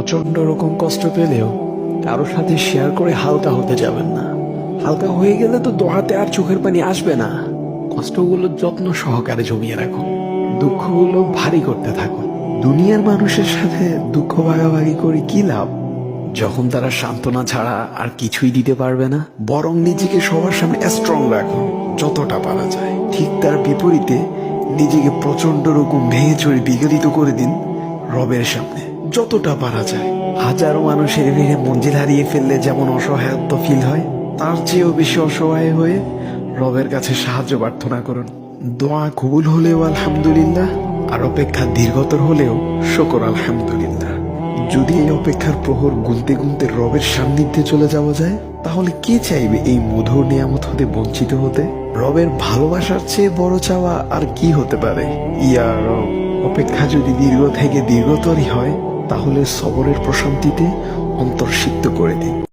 প্রচন্ড রকম কষ্ট পেলেও কারোর সাথে শেয়ার করে হালকা হতে যাবেন না। হালকা হয়ে গেলে তো দোহাতে আর চোখের পানি আসবে না। কষ্টগুলো যত্ন সহকারে জমিয়ে রাখুন, দুঃখগুলো ভারী করতে থাকুন। দুনিয়ার মানুষের সাথে দুঃখ ভাগাভাগি করে কি লাভ, যখন তারা সান্ত্বনা ছাড়া আর কিছুই দিতে পারবে না। বরং নিজেকে সবার সামনে স্ট্রং রাখুন যতটা পারা যায়। ঠিক তার বিপরীতে নিজেকে প্রচন্ড রকম ভেঙে চড়ে বিগলিত করে দিন রবের সামনে যতটা পারা যায়। হাজারো মানুষের ভিড়ে মঞ্জিল হারিয়ে ফেললে যেমন অসহায়ত্ব ফিল হয়, তার চেয়েও বেশি অসহায় হয়ে রবের কাছে সাহায্য প্রার্থনা করুন। দোয়া কবুল হলেও আলহামদুলিল্লাহ, আর অপেক্ষা দীর্ঘতর হলেও শুকর আলহামদুলিল্লাহ। যদি এই অপেক্ষার প্রহর গুনতে গুনতে রবের সান্নিধ্যে চলে যাওয়া যায়, তাহলে কে চাইবে এই মধুর নিয়ামত হতে বঞ্চিত হতে? রবের ভালোবাসার চেয়ে বড় চাওয়া আর কি হতে পারে? ইয়া রব, অপেক্ষা যদি দীর্ঘ থেকে দীর্ঘতরই হয়, তাহলে সবরের প্রশান্তিতে অন্তর সিক্ত করে দিন।